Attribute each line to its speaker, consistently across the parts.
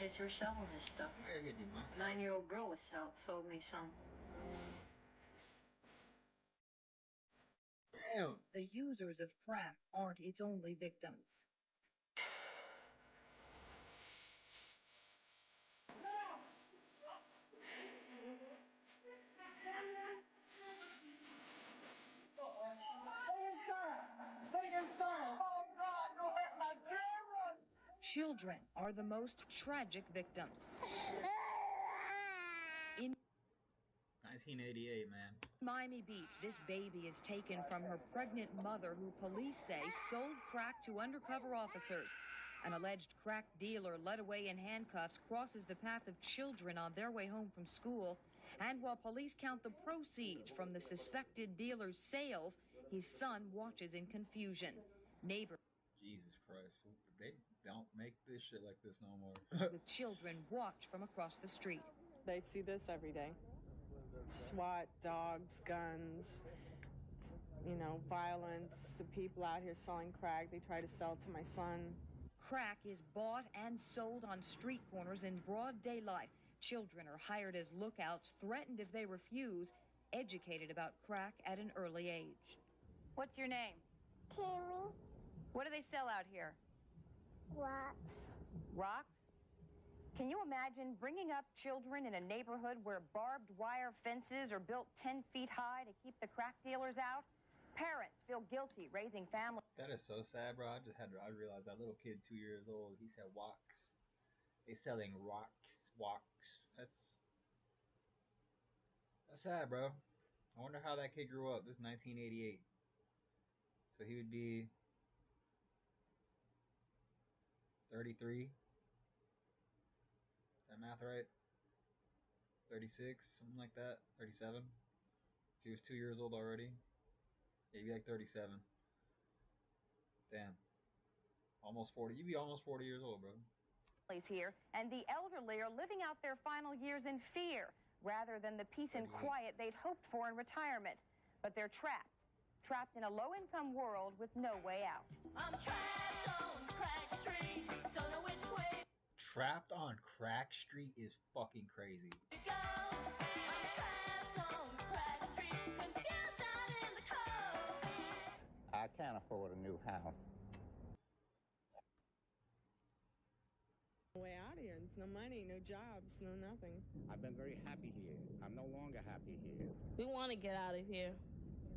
Speaker 1: Kids are selling this stuff. 9-year-old girl was sold me some.
Speaker 2: Damn.
Speaker 3: The users of crack aren't its only victims. Children are the most tragic victims. In
Speaker 2: 1988, man.
Speaker 3: Miami Beach, this baby is taken from her pregnant mother, who police say sold crack to undercover officers. An alleged crack dealer led away in handcuffs crosses the path of children on their way home from school. And while police count the proceeds from the suspected dealer's sales, his son watches in confusion. Neighbors
Speaker 2: Jesus Christ. They don't make this shit like this no more.
Speaker 3: with children watch from across the street.
Speaker 4: They see this every day. SWAT, dogs, guns, violence. The people out here selling crack, they try to sell to my son.
Speaker 3: Crack is bought and sold on street corners in broad daylight. Children are hired as lookouts, threatened if they refuse, educated about crack at an early age.
Speaker 5: What's your name?
Speaker 6: Timmy.
Speaker 5: What do they sell out here?
Speaker 6: Rocks.
Speaker 5: Rocks? Can you imagine bringing up children in a neighborhood where barbed wire fences are built 10 feet high to keep the crack dealers out? Parents feel guilty raising families.
Speaker 2: That is so sad, bro. I realized that little kid, 2 years old, he said wax. They selling rocks, wax. That's sad, bro. I wonder how that kid grew up. This is 1988. So he would be 33. That math right? 36, something like that. 37. If he was 2 years old already, yeah, he'd be like 37. Damn. Almost 40. You'd be almost 40 years old, bro.
Speaker 5: Here, and the elderly are living out their final years in fear rather than the peace and quiet they'd hoped for in retirement. But they're trapped in a low-income world with no way out.
Speaker 7: I'm trapped on Crack Street, don't know which way.
Speaker 2: Trapped on Crack Street is fucking crazy.
Speaker 7: to go. I'm trapped on Crack Street, confused out in the cold.
Speaker 8: I can't afford a new house.
Speaker 4: Way out of here. It's no money, no jobs, no nothing.
Speaker 8: I've been very happy here. I'm no longer happy here.
Speaker 9: We want to get out of here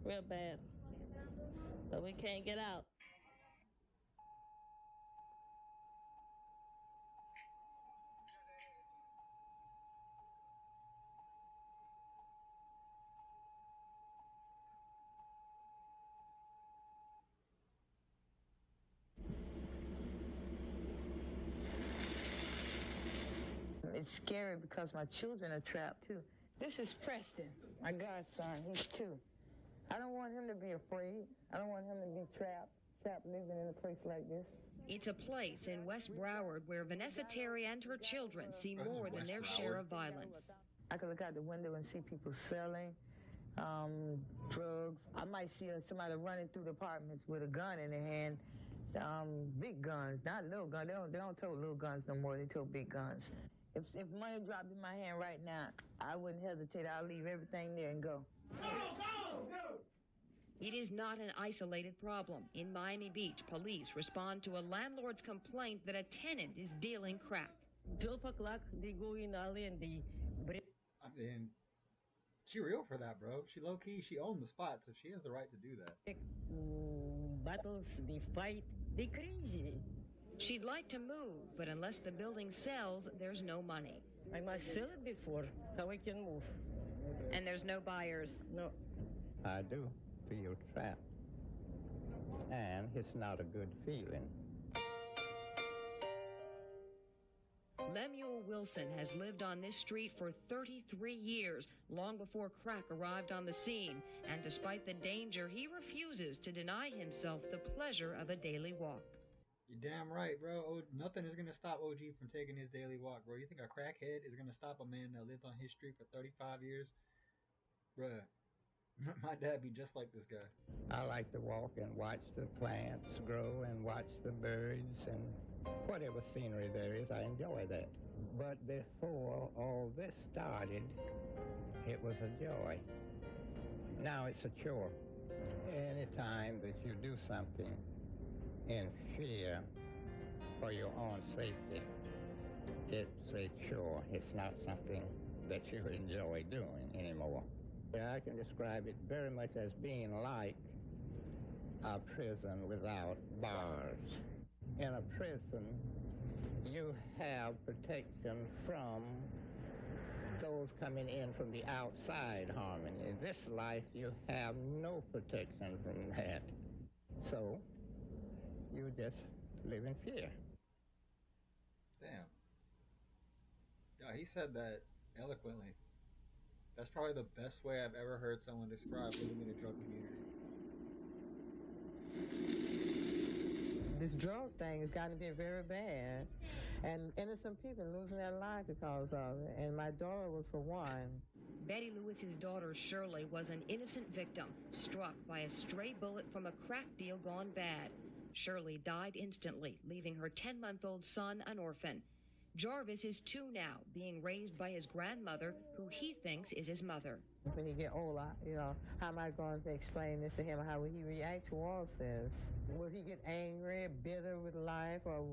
Speaker 9: real bad, but we can't get out.
Speaker 10: It's scary because my children are trapped too. This is Preston, my godson. He's 2. I don't want him to be afraid. I don't want him to be trapped living in a place like this.
Speaker 3: It's a place in West Broward where Vanessa Terry and her children see more than their share of violence.
Speaker 10: I can look out the window and see people selling drugs. I might see somebody running through the apartments with a gun in their hand. Big guns, not little guns. They don't tote little guns no more. They tote big guns. If money dropped in my hand right now, I wouldn't hesitate. I'll leave everything there and go.
Speaker 3: Go! It is not an isolated problem. In Miami Beach, police respond to a landlord's complaint that a tenant is dealing crack.
Speaker 9: 12 o'clock, they go in early and they break.
Speaker 2: I mean, she real for that, bro. She low-key, she owned the spot, so she has the right to do that.
Speaker 9: Battles, they fight, they crazy.
Speaker 3: She'd like to move, but unless the building sells, there's no money.
Speaker 9: I must sell it before, how I can move.
Speaker 3: And there's no buyers.
Speaker 9: No.
Speaker 8: I do feel trapped. And it's not a good feeling.
Speaker 3: Lemuel Wilson has lived on this street for 33 years, long before crack arrived on the scene. And despite the danger, he refuses to deny himself the pleasure of a daily walk.
Speaker 2: You're damn right, bro. Nothing is going to stop OG from taking his daily walk, bro. You think a crackhead is going to stop a man that lived on his street for 35 years? Bruh, my dad be just like this guy.
Speaker 8: I like to walk and watch the plants grow and watch the birds and Whatever scenery there is, I enjoy that. But before all this started, it was a joy. Now it's a chore. Anytime that you do something in fear for your own safety, it's a chore. It's not something that you enjoy doing anymore. Yeah, I can describe it very much as being like a prison without bars. In a prison, you have protection from those coming in from the outside harming you. In this life, you have no protection from that. So, you just live in fear.
Speaker 2: Damn. Yeah, he said that eloquently. That's probably the best way I've ever heard someone describe living in a drug community.
Speaker 11: This drug thing has gotten to be very bad, and innocent people losing their life because of it, and my daughter was for one.
Speaker 3: Betty Lewis's daughter Shirley was an innocent victim, struck by a stray bullet from a crack deal gone bad. Shirley died instantly, leaving her 10-month-old son an orphan. Jarvis is 2 now, being raised by his grandmother, who he thinks is his mother.
Speaker 11: When he get older, how am I going to explain this to him? How will he react towards this? Will he get angry, bitter with life, or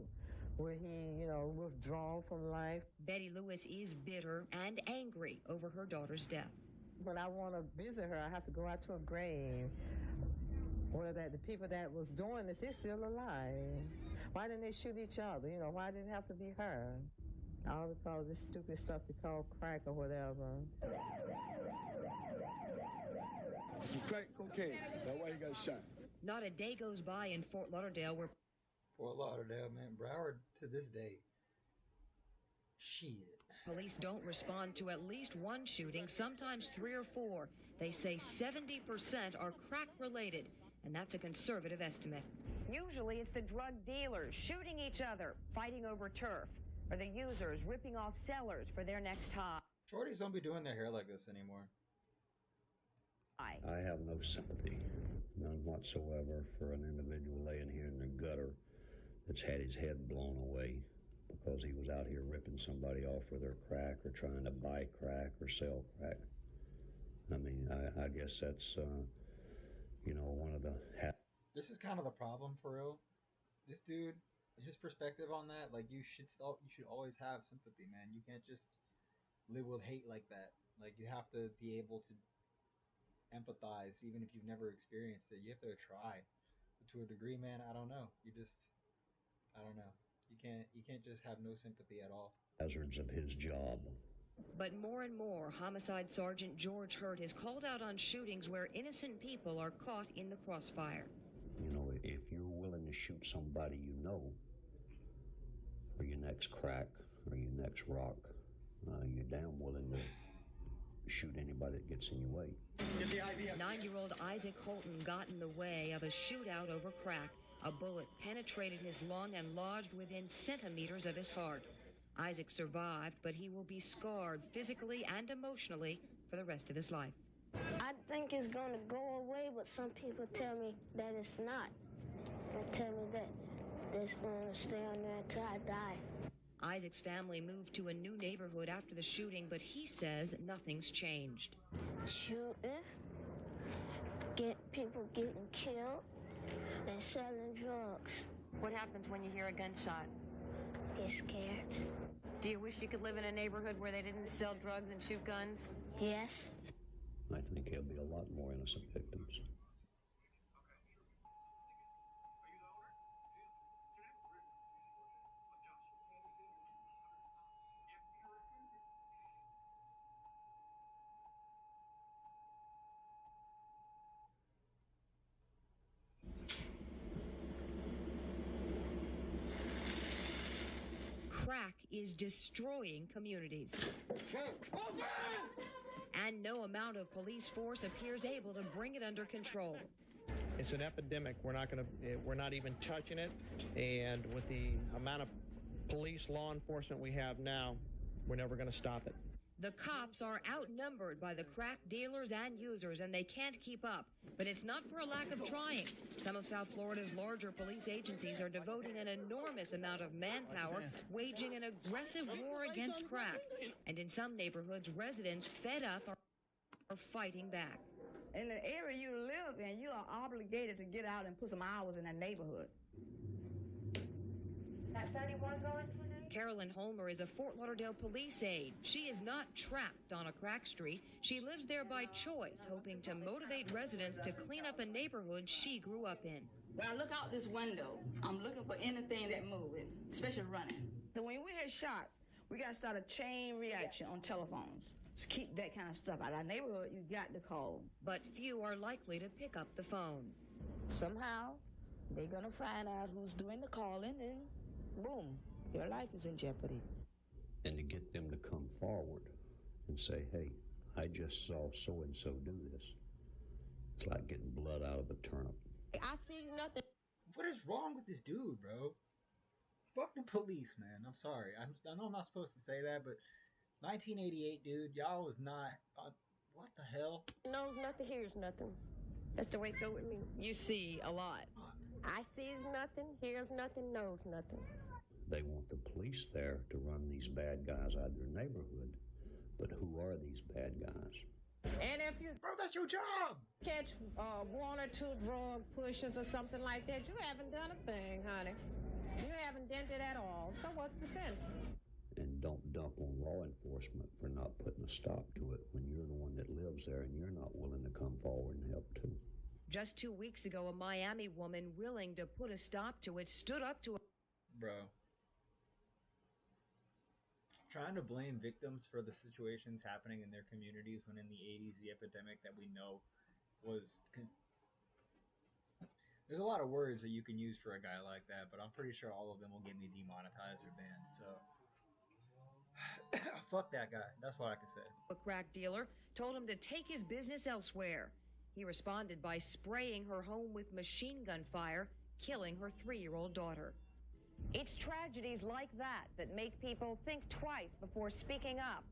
Speaker 11: will he, withdraw from life?
Speaker 3: Betty Lewis is bitter and angry over her daughter's death.
Speaker 11: When I want to visit her, I have to go out to a grave where the people that was doing this, they're still alive. Why didn't they shoot each other? Why did it have to be her? All because of this stupid stuff they call crack or whatever.
Speaker 12: Some crack cocaine. That's why he got shot.
Speaker 3: Not a day goes by in Fort Lauderdale where...
Speaker 2: Fort Lauderdale, man. Broward to this day. Shit.
Speaker 3: Police don't respond to at least one shooting, sometimes 3 or 4. They say 70% are crack-related, and that's a conservative estimate.
Speaker 5: Usually it's the drug dealers shooting each other, fighting over turf, or the users ripping off sellers for their next high.
Speaker 2: Shorties don't be doing their hair like this anymore.
Speaker 13: I have no sympathy, none whatsoever, for an individual laying here in the gutter that's had his head blown away because he was out here ripping somebody off for their crack or trying to buy crack or sell crack. I mean, I guess that's, one of the...
Speaker 2: This is kind of the problem, for real. This dude, his perspective on that, like, you should always have sympathy, man. You can't just live with hate like that. Like, you have to be able to empathize, even if you've never experienced it. You have to try. But to a degree, man, I don't know. I don't know. You can't just have no sympathy at all.
Speaker 13: Hazards of his job.
Speaker 3: But more and more, Homicide Sergeant George Hurt has called out on shootings where innocent people are caught in the crossfire.
Speaker 13: If you're willing to shoot somebody for your next crack or your next rock, you're damn willing to shoot anybody that gets in your way.
Speaker 3: 9-year-old Isaac Holton got in the way of a shootout over crack. A bullet penetrated his lung and lodged within centimeters of his heart. Isaac survived, but he will be scarred physically and emotionally for the rest of his life.
Speaker 6: I think it's going to go away, but some people tell me that it's not. They tell me that it's going to stay on there until I die.
Speaker 3: Isaac's family moved to a new neighborhood after the shooting, but he says nothing's changed.
Speaker 6: Shooting, people getting killed, and selling drugs.
Speaker 5: What happens when you hear a gunshot?
Speaker 6: Get scared.
Speaker 5: Do you wish you could live in a neighborhood where they didn't sell drugs and shoot guns?
Speaker 6: Yes.
Speaker 13: I think there'll be a lot more innocent victims.
Speaker 3: Crack is destroying communities. And no amount of police force appears able to bring it under control.
Speaker 14: It's an epidemic. We're not even touching it. And with the amount of police law enforcement we have now, we're never going to stop it.
Speaker 3: The cops are outnumbered by the crack dealers and users, and they can't keep up. But it's not for a lack of trying. Some of South Florida's larger police agencies are devoting an enormous amount of manpower, waging an aggressive war against crack. And in some neighborhoods, residents fed up are fighting back.
Speaker 15: In the area you live in, you are obligated to get out and put some hours in that neighborhood.
Speaker 3: That 31 going today? Carolyn Holmer is a Fort Lauderdale police aide. She is not trapped on a crack street. She lives there by choice, hoping to motivate residents to clean up a neighborhood she grew up in.
Speaker 15: When I look out this window, I'm looking for anything that moves, especially running. So when we hear shots, we got to start a chain reaction on telephones. Just keep that kind of stuff out of our neighborhood. You got to call.
Speaker 3: But few are likely to pick up the phone.
Speaker 15: Somehow, they're going to find out who's doing the calling, and boom, your life is in jeopardy.
Speaker 13: And to get them to come forward and say, hey, I just saw so-and-so do this. It's like getting blood out of a turnip.
Speaker 9: I see nothing.
Speaker 2: What is wrong with this dude, bro? Fuck the police, man. I'm sorry. I know I'm not supposed to say that, but 1988, dude, y'all was not... what the hell?
Speaker 9: Knows nothing, hears nothing. That's the way it go with me.
Speaker 3: You see a lot.
Speaker 9: I sees nothing, hears nothing, knows nothing.
Speaker 13: They want the police there to run these bad guys out of their neighborhood. But who are these bad guys?
Speaker 11: And if you...
Speaker 2: Bro, that's your job!
Speaker 11: Catch one or two drug pushers or something like that, you haven't done a thing, honey. You haven't done it at all. So what's the sense?
Speaker 13: And don't dump on law enforcement for not putting a stop to it when you're the one that lives there and you're not willing to come forward and help too.
Speaker 3: Just 2 weeks ago, a Miami woman willing to put a stop to it stood up to a...
Speaker 2: Bro. Trying to blame victims for the situations happening in their communities when in the 80s, the epidemic that we know was... There's a lot of words that you can use for a guy like that, but I'm pretty sure all of them will get me demonetized or banned, so... Fuck that guy. That's what I can say.
Speaker 3: A crack dealer told him to take his business elsewhere. He responded by spraying her home with machine gun fire, killing her 3-year-old daughter. It's tragedies like that that make people think twice before speaking up.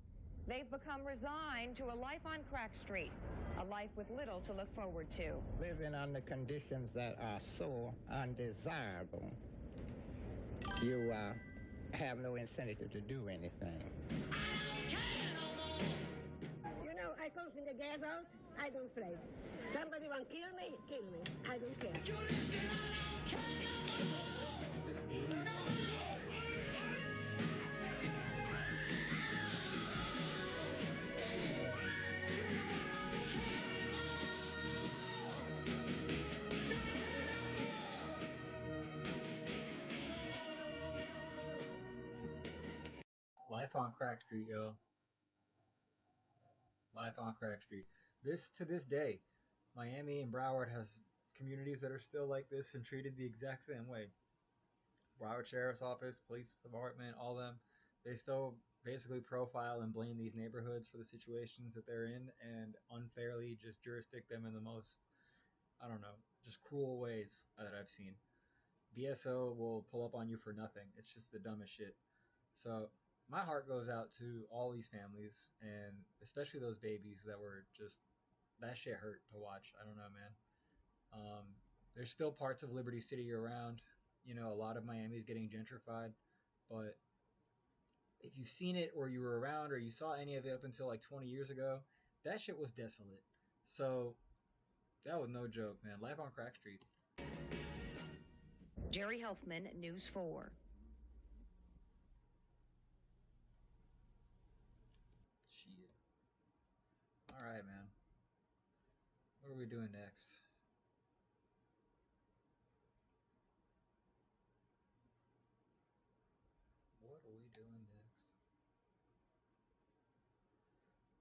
Speaker 3: They've become resigned to a life on Crack Street, a life with little to look forward to.
Speaker 8: Living under conditions that are so undesirable, you have no incentive to do anything.
Speaker 6: You know, I come from the gas out, I don't afraid. Somebody want to kill me, kill me. I don't care.
Speaker 2: This 80s... Life on Crack Street, yo. Life on Crack Street. To this day, Miami and Broward has communities that are still like this and treated the exact same way. Broward Sheriff's Office, Police Department, all them, they still basically profile and blame these neighborhoods for the situations that they're in and unfairly just jurisdict them in the most, I don't know, just cruel ways that I've seen. BSO will pull up on you for nothing. It's just the dumbest shit. So my heart goes out to all these families and especially those babies that were just, that shit hurt to watch. I don't know, man. There's still parts of Liberty City around. You know, a lot of Miami's getting gentrified, but if you've seen it or you were around or you saw any of it up until like 20 years ago, that shit was desolate. So that was no joke, man. Life on Crack Street.
Speaker 3: Jerry Helfman, News 4.
Speaker 2: Shit. All right, man. What are we doing next? What are we doing next?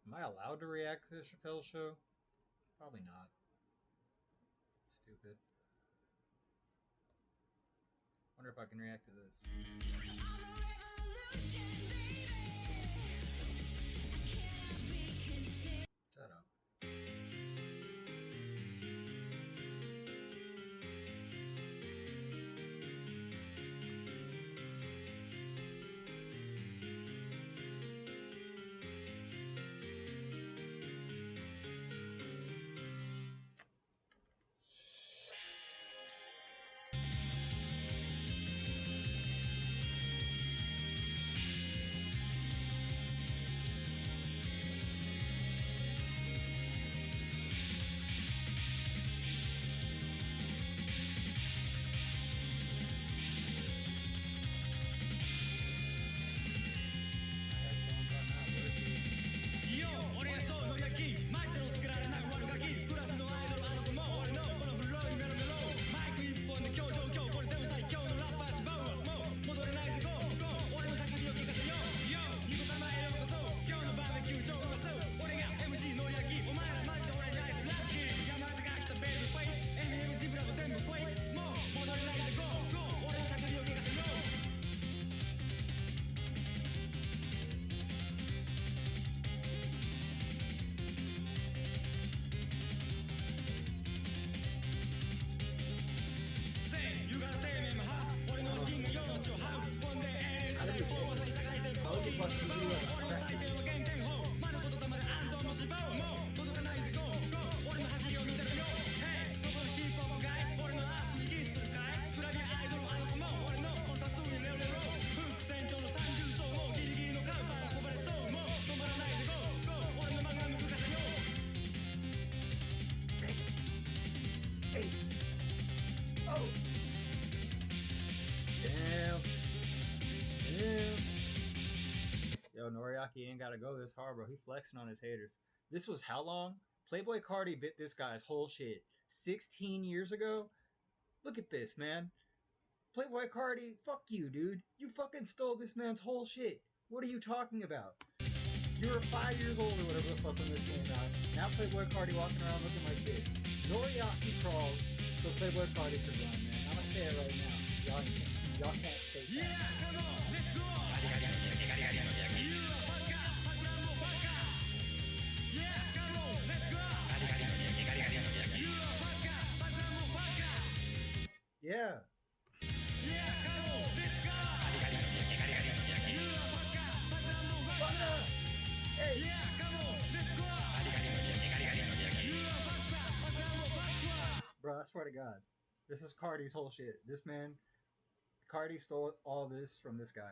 Speaker 2: Am I allowed to react to the Chappelle Show? Probably not. Stupid. Wonder if I can react to this. Shut up. Noriaki ain't gotta go this hard, bro. He flexing on his haters. This was how long? Playboy Cardi bit this guy's whole shit 16 years ago. Look at this, man. Playboy Cardi, fuck you, dude. You fucking stole this man's whole shit. What are you talking about? You were 5 years old or whatever the fuck when this came out. Now Playboy Cardi walking around looking like this. Noriaki crawls so Playboy Cardi can run, man. I'm gonna say it right now. Y'all can't say that.
Speaker 7: Yeah, come on, let's go!
Speaker 2: Yeah. Bro, I swear to God, this is Cardi's whole shit. This man, Cardi stole all this from this guy.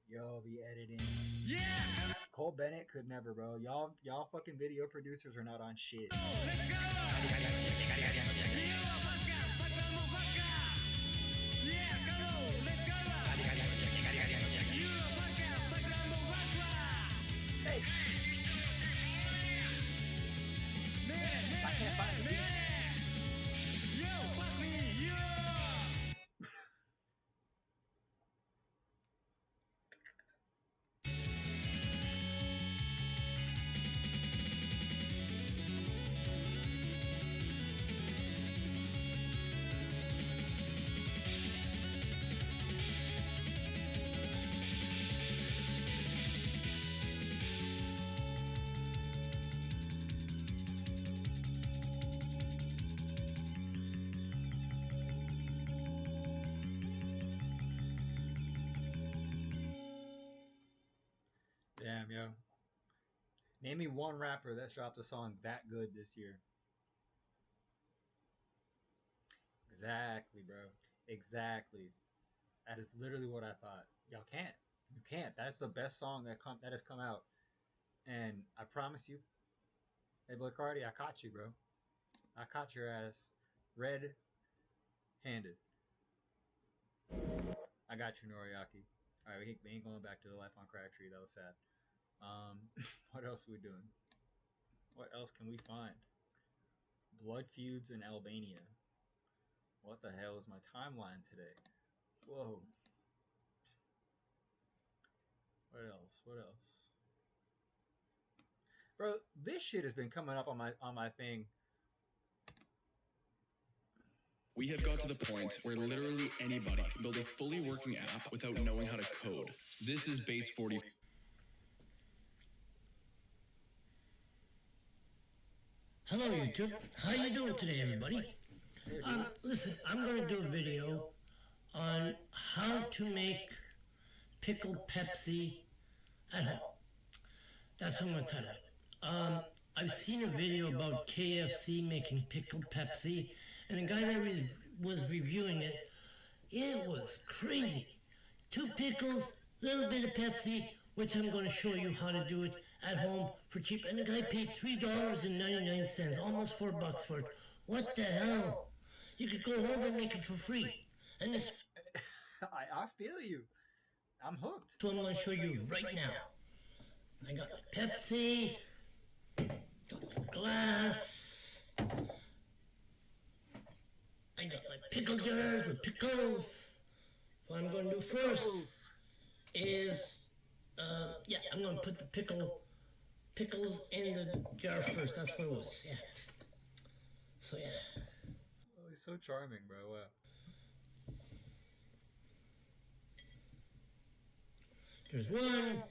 Speaker 2: Yo, be editing. Yeah. Cole Bennett could never, bro. Y'all fucking video producers are not on shit. Let's go. Hey. I can't find the beat. Damn, yo. Name me one rapper that's dropped a song that good this year. Exactly, bro. Exactly. That is literally what I thought. Y'all can't. You can't. That's the best song that has come out. And I promise you, hey, Playboy Cardi, I caught you, bro. I caught your ass red-handed. I got you, Noriaki. All right, we ain't going back to the Life on Crack Tree. That was sad. What else are we doing? What else can we find? Blood feuds in Albania. What the hell is my timeline today? Whoa. What else? What else? Bro, this shit has been coming up on my thing.
Speaker 16: We have got to the point where literally anybody can build a fully working app without knowing how to code. This is Base 40.
Speaker 17: Hello YouTube, how you doing today everybody? Listen, I'm going to do a video on how to make pickled Pepsi at home. That's what I'm going to title it. I've seen a video about KFC making pickled Pepsi, and the guy that was reviewing it, it was crazy. 2 pickles, little bit of Pepsi, which I'm going to show you how to do it at home for cheap. And the guy paid $3.99, almost $4 for it. What the hell? You could go home and make it for free. And this...
Speaker 2: I feel you. I'm hooked.
Speaker 17: So I'm going to show you right now. I got my Pepsi, got my glass, I got my pickle jars with pickles. What I'm going to do first is, I'm going to put the pickles in the jar first. That's what it was, yeah. So, yeah.
Speaker 2: Oh, he's so charming, bro. Wow.
Speaker 17: There's one.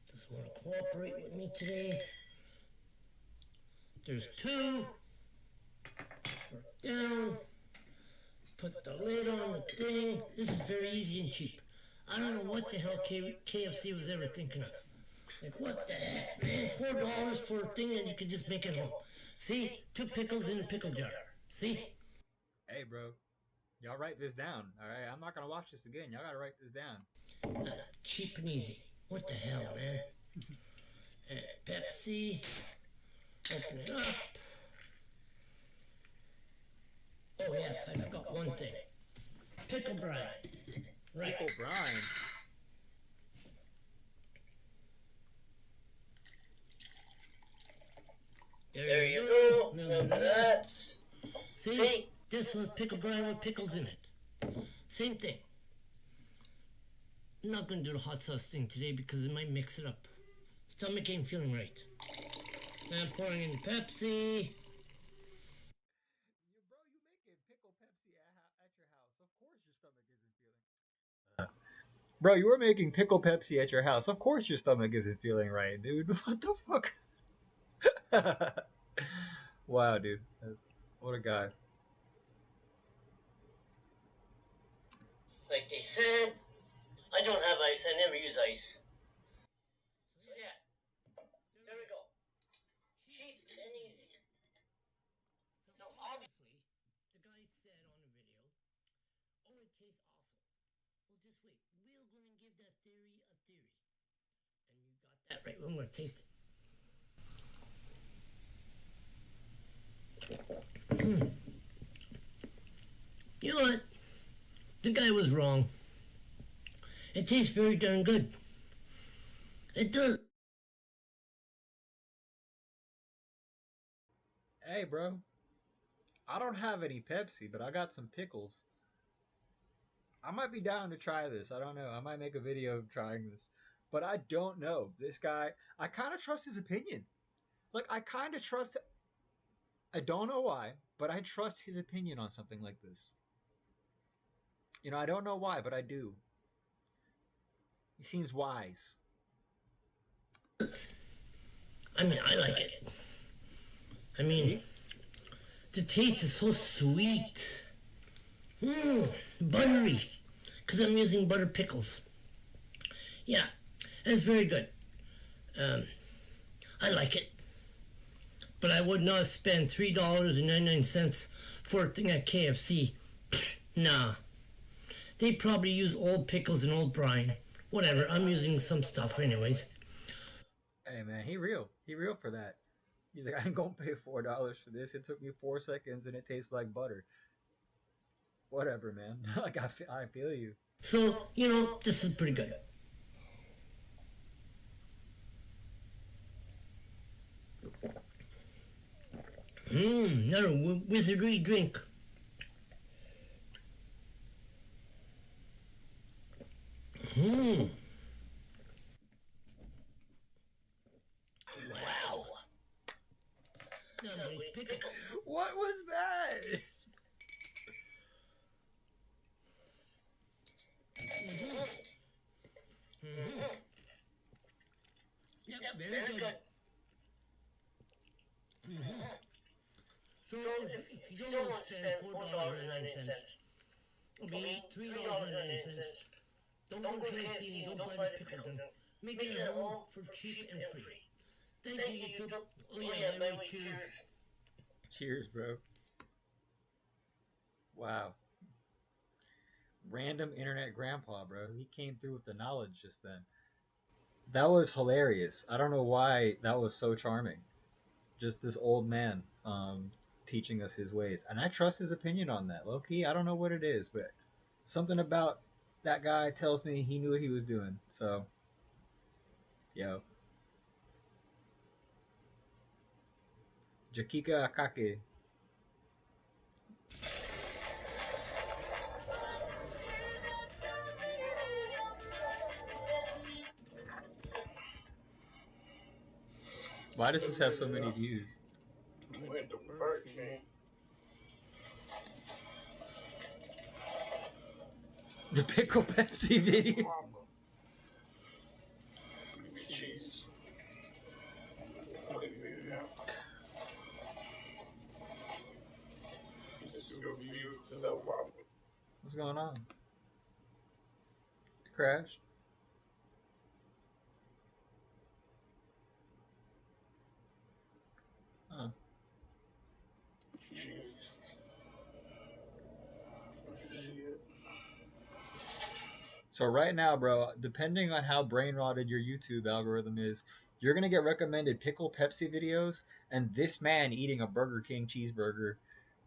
Speaker 17: Doesn't want to cooperate with me today. There's 2. Down. Put the lid on the thing. This is very easy and cheap. I don't know what the hell KFC was ever thinking of. Like, what the heck, man? $4 for a thing that you could just make at home. See? 2 pickles in a pickle jar. See?
Speaker 2: Hey, bro. Y'all write this down, alright? I'm not gonna watch this again. Y'all gotta write this down.
Speaker 17: Cheap and easy. What the hell, man? Pepsi. Open it up. Oh, yes, I forgot one thing. Pickle brine. Right.
Speaker 2: Pickle brine?
Speaker 17: There you go. Milk nuts. See? This was pickle brine with pickles in it. Same thing. I'm not going to do the hot sauce thing today because it might mix it up. Stomach ain't feeling right. And I'm pouring in Pepsi.
Speaker 2: Bro, you were making pickle Pepsi at your house. Of course your stomach isn't feeling right, dude. What the fuck? Wow, dude. What a guy.
Speaker 17: Like they said, I don't have ice. I never use ice. So yeah, there we go. Cheap and easy. Now obviously, the guy said on the video, oh, it tastes awful. Well, just wait. We're going to give that theory a theory. And you got that right. We're going to taste it. You know what? The guy was wrong. It tastes very darn good. It does.
Speaker 2: Hey, bro. I don't have any Pepsi, but I got some pickles. I might be down to try this. I don't know. I might make a video of trying this. But I don't know. This guy, I kind of trust his opinion. Like, I kind of trust. I don't know why, but I trust his opinion on something like this. You know, I don't know why, but I do. He seems wise.
Speaker 17: I mean, I like it. I mean, the taste is so sweet. Buttery. Because I'm using butter pickles. Yeah, it's very good. I like it. But I would not spend $3.99 for a thing at KFC. Nah. They probably use old pickles and old brine. Whatever, I'm using some stuff anyways.
Speaker 2: Hey, man, he real. He real for that. He's like, I ain't gonna pay $4 for this. It took me 4 seconds and it tastes like butter. Whatever, man. Like, I feel you.
Speaker 17: So, you know, this is pretty good. Another wizardry drink. Wow.
Speaker 2: What was that?
Speaker 17: Yep, very good. So if you don't want to spend $4.99, it'll be $3.99. Don't go crazy and don't buy the pickles. Make it at home for cheap and free. Thank you, YouTube. Oh yeah, by the way, cheers.
Speaker 2: Cheers, bro. Wow. Random internet grandpa, bro. He came through with the knowledge just then. That was hilarious. I don't know why that was so charming. Just this old man teaching us his ways. And I trust his opinion on that. Low key, I don't know what it is, but something about that guy tells me he knew what he was doing. So, yo. Jakika Akake. Why does this have so many views? The Pickle Pepsi video. What's going on? It crashed? Huh. So right now, bro, depending on how brain rotted your YouTube algorithm is, you're gonna get recommended pickle Pepsi videos and this man eating a Burger King cheeseburger,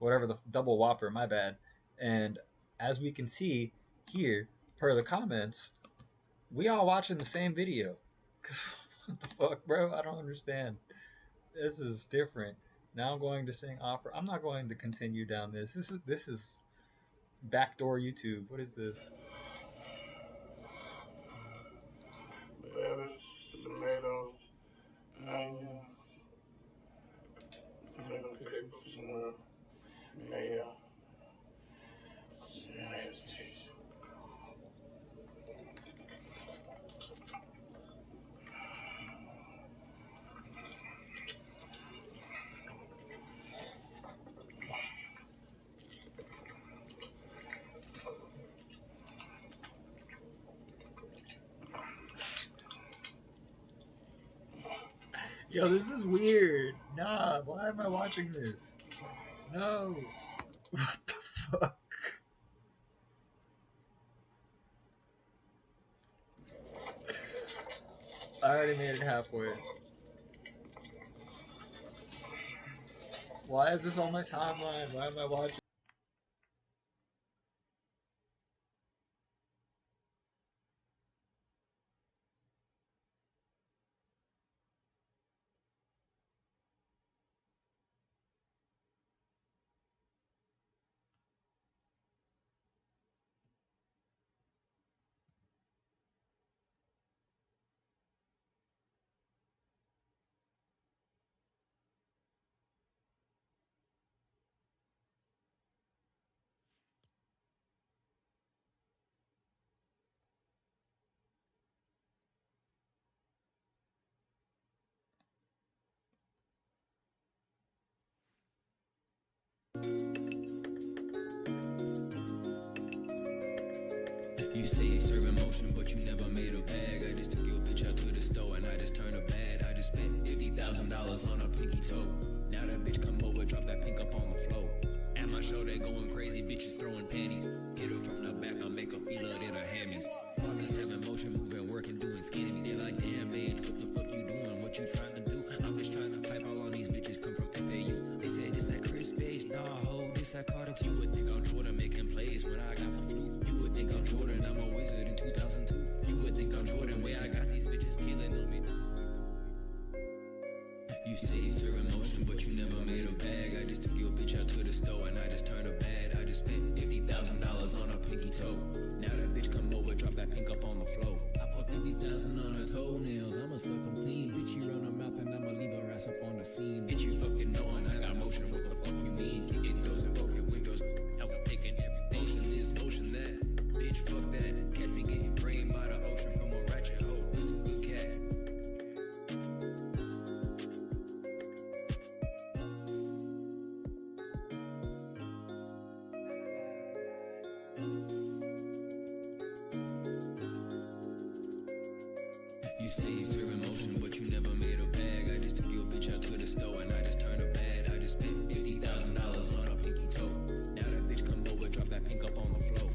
Speaker 2: whatever, the double Whopper, my bad. And as we can see here, per the comments, we all watching the same video. Cause what the fuck, bro? I don't understand. This is different. Now I'm going to sing opera. I'm not going to continue down this. This is backdoor YouTube. What is this?
Speaker 18: Lettuce, tomatoes, onions, tomato pickles, mayo, smashed cheese.
Speaker 2: Yo, this is weird. Nah, why am I watching this? No. What the fuck? I already made it halfway. Why is this on my timeline? Why am I watching?
Speaker 19: You say you serve emotion, but you never made a bag. I just took your bitch out to the store and I just turned her bad. I just spent $50,000 on a pinky toe. Now that bitch come over, drop that pink up on the floor. At my show, they going crazy, bitches throwing panties. Hit her from the back, I'll make her feel it in her hammies. Fuckers have emotion, moving, working, doing skinnies. They like, damn, bitch, what the fuck you doing? What you trying to do? I'm just trying to pipe all these bitches come from FAU. They say this that Chris Page, nah, ho, this that Carter. You would think I'm Jordan making plays when I got the flu. You would think I'm Jordan, I'm a wizard in 2002. You would think I'm Jordan, way I got these bitches peeling on me. You say you serve emotion, but you never made a bag. I just took your bitch out to the store and I just turned her bad. I just spent $50,000 on a pinky toe. Now that bitch come over, drop that pink up on the floor. I put 50,000 on her toenails, I'ma suck them clean. Bitch, you run her mouth and I'ma leave her ass up on the scene. Bitch, you fucking knowing I got motion, what the fuck you mean? Kicking doors and broken windows, I'm taking everything. Motion this, motion that, bitch, fuck that. Catch me getting brain by the ocean from a ratchet hoe. This a good cat. You say you serve emotion, but you never made a bag. I just took your bitch out to the store and I just turned her bad. I just spent $50,000 on a pinky toe. Now that bitch come over, drop that pink up on the floor.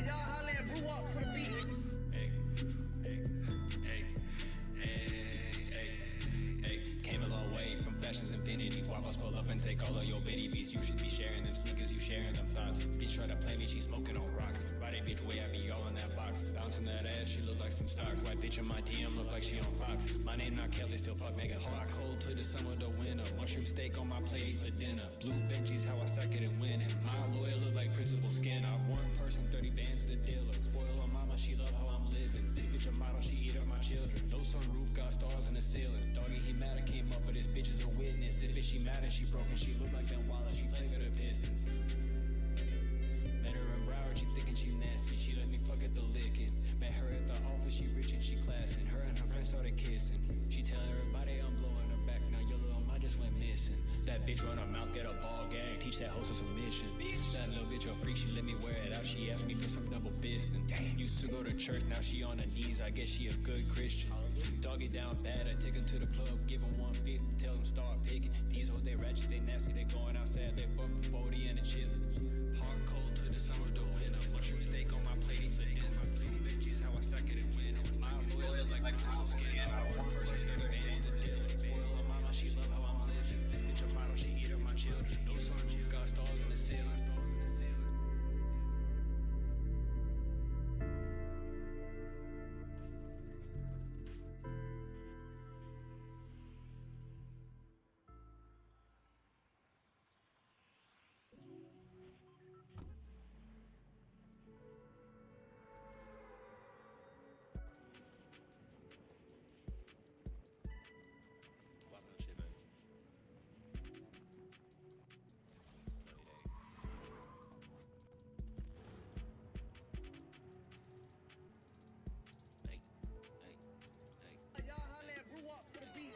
Speaker 7: Y'all holla at Bruwop for the beat.
Speaker 19: Came a long way from fashion's infinity. Waffles pull up and take all of your bitty beats. You should be sharing them sneakers, you sharing them thoughts. Bitch try to play me, she smoking on rocks. Right bitch way I be all in that box. Bouncing that ass, she look like some stocks. White bitch in my DM look like she on Fox. My name not Kelly, still fuck Megan Fox. Cold to the summer, the winter. Mushroom steak on my plate for dinner. Blue Benji's how I stack it and win it. My lawyer look like Principal Skinner. One person, 30 bands, the dealer. Spoil her mama, she love how I'm living. This bitch a model, she eat up my children. No sunroof, got stars in the ceiling. Doggy, he mad, I came up, but this bitch is a witness. This bitch, she mad and she broken. She look like Ben Wallace, she play for the Pistons. Met her in Broward, she thinking she nasty. She let me fuck at the licking. Met her at the office, she rich and she classing. Her and her friends started kissing. She tell everybody I'm blowing her back. Now your little mom just went missing. That bitch run her mouth, get a ball gag. Teach that hoe some submission. That little bitch a freak, she let me wear it out. She asked me for some double fisting. Damn, used to go to church, now she on her knees. I guess she a good Christian. Dog it down bad, I take him to the club, give him 150, tell him start picking. These hoes, they ratchet, they nasty, they going outside, they fuck for 40 and a chillin'. Hard cold to the summer, the winter. Mushroom steak on my plate for dinner. Blue bitches, how I stack it and win it. My boy look like Pixel skin. One person, 30 bands to deal it. Spoil her mama, she love how I'm living. This bitch a model, she eat her my children. No sunroof, got stars in the ceiling.
Speaker 7: Y'all holla at Bruwop for the beat.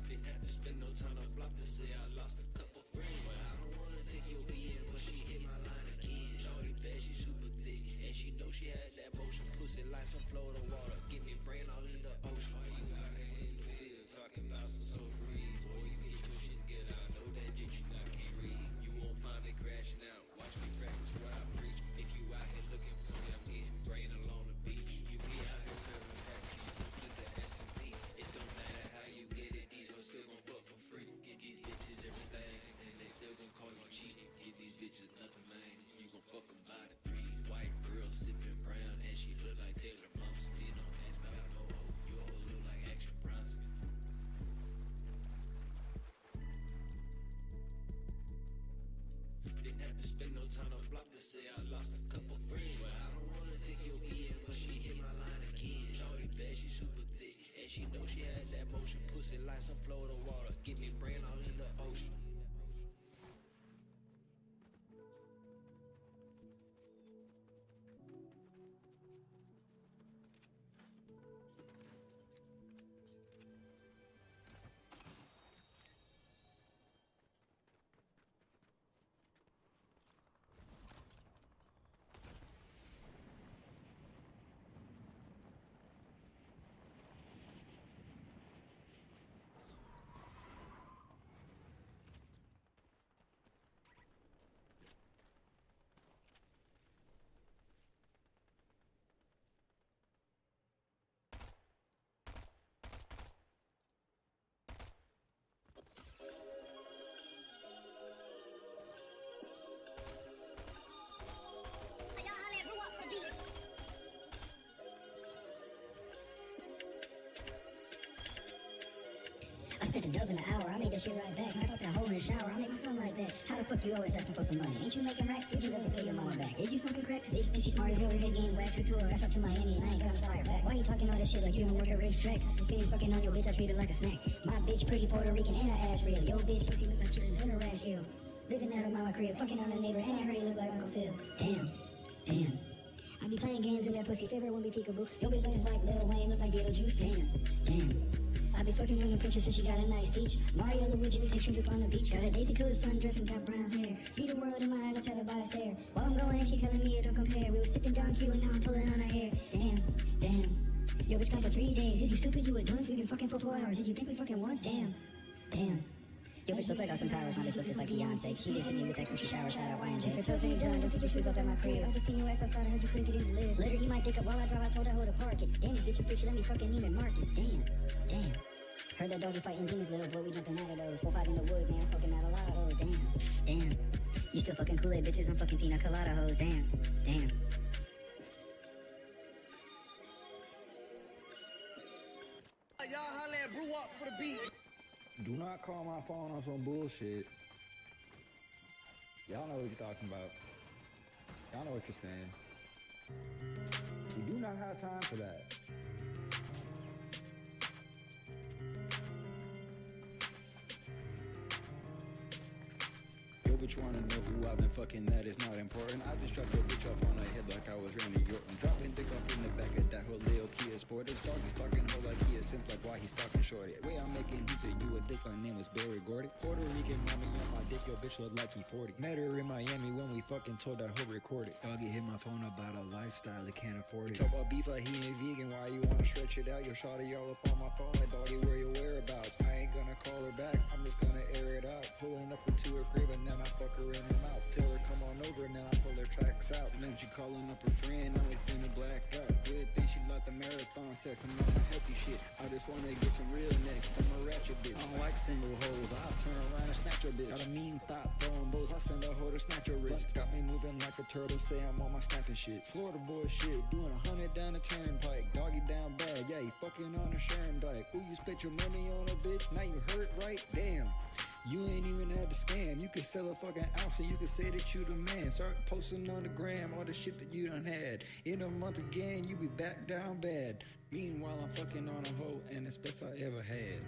Speaker 19: Didn't have to spend no time on block to say I lost a couple friends. But I don't wanna take your BN, but she hit my line again. Shorty bad, she super thick, and she know she had that motion. Pussy like some Florida water, give me brain all in the ocean. Why you out here in the field talking about some soul breeze? Boy, you get your shit together, I know that shit you got can't read. You won't find me crashing out, watch me practice what I preach. If you out here looking for me, I'm getting brain along the beach. You be out here serving packs, you gon' flip the S&P. It don't matter how you get it, these hoes still gon' fuck for free. Get these bitches everything, and they still gon' call you cheap. Get these bitches nothing, man, you gon' fuck them by the three. White girl sipping brown, and she look like Taylor Momsen. You don't ask about no hoe, your hoe look like Action Bronson. Didn't have to spend no time on block to say I lost a couple friends. But I don't wanna take your BN, but she hit my line again. Shorty bad, she super thick, and she know she had that motion. Pussy like some Florida water, give me brain all in the ocean.
Speaker 7: Y'all holla at Bruwop for the beat.
Speaker 20: I spent a dub in an hour, I made that shit right back. I fucked that hole in the shower, I made my son like that. How the fuck you always asking for some money? Ain't you making racks? Did you ever pay your mama back? Is you smoking crack? Did you think she smart as hell with her game whack? True to her, that's up to Miami and I ain't gonna fly her back. Why you talking all this shit like you don't work at racetrack? This finish fucking on your bitch, I treat her like a snack. My bitch pretty Puerto Rican and her ass real. Yo bitch, pussy look like chillin' in her ass hill. Living out of mama crib, fucking on a neighbor, and I heard he look like Uncle Phil. Damn, damn. I be playing games in that pussy, favorite won't be peekaboo. Yo bitch looks like Lil Wayne, looks like Beetlejuice. Damn, damn. I be fucking on a princess and she got a nice peach. Mario Luigi, we take trips up on the beach. Got a daisy colored sundress and got bronze hair. See the world in my eyes, I tell her by a stare. While I'm going, she telling me it don't compare. We was sipping Don Q and now I'm pulling on her hair. Damn, damn. Yo bitch gone for 3 days. Is you stupid? You a dunce? We been fucking for 4 hours. Did you think we fucking once? Damn, damn. Yo bitch look like Austin Powers, my bitch look just like Beyonce. She just hit me with that coochie shower shot at YNJ. If your toes ain't done, don't take your shoes off at my crib. I just seen your ass outside, I heard you couldn't get in to live. Later you might think up while I drive, I told that hoe to park it. Damn, this bitch a freak, she let me fucking Neiman Marcus. Damn, damn. Heard that doggy fighting demons, little boy, we jumping out of those. 4-5 in the wood, man, smoking out a lot of hoes. Damn, damn. You still fucking Kool-Aid bitches, I'm fucking pina colada hoes. Damn, damn.
Speaker 7: Y'all holla at Bruwop for the beat.
Speaker 21: Do not call my phone on some bullshit. Y'all know what you're talking about. Y'all know what you're saying. We do not have time for that. Yo, bitch wanna know who I've been fucking, that is not important. I just dropped your bitch off on her head like I was Randy Orton. Dropping dick off in the back of that whole Leo Kia Sport. This dog is stalking her like he is simp, like why he's stalking shorty. Way I'm making, he said you a dick, my name was Barry Gordy. Puerto Rican mommy on my dick, your bitch look like he 40. Met her in Miami when we fucking told that hoe record it. Doggy hit my phone about a lifestyle, he can't afford it. Talk about beef like he ain't vegan, why you wanna stretch it out? Yo, shawty all up on my phone like, doggy, where your whereabouts? I ain't gonna call her back, I'm just gonna air it out. Pulling up into her crib and then I fuck her in the mouth. Tell her come on over and then I pull her tracks out. And then she calling up her friend, now we finna black out. Good thing she like the marathon sex, I'm on my healthy shit. I just wanna get some real necks from a ratchet bitch. I don't like single hoes, I'll turn around and snatch your bitch. Got a mean thought, throwing bows, I send a hoe to snatch your wrist. Got me moving like a turtle, say I'm on my snapping shit. Florida boy shit, doing 100 down the turnpike. Doggy down bad, yeah, he fucking on a Sherm dyke. Ooh, you spent your money on a bitch, now you hurt, right? Damn. You ain't even had to scam. You could sell a fucking ounce and you could say that you the man. Start posting on the gram all the shit that you done had. In a month again, you be back down bad. Meanwhile, I'm fucking on a hoe and it's best I ever had.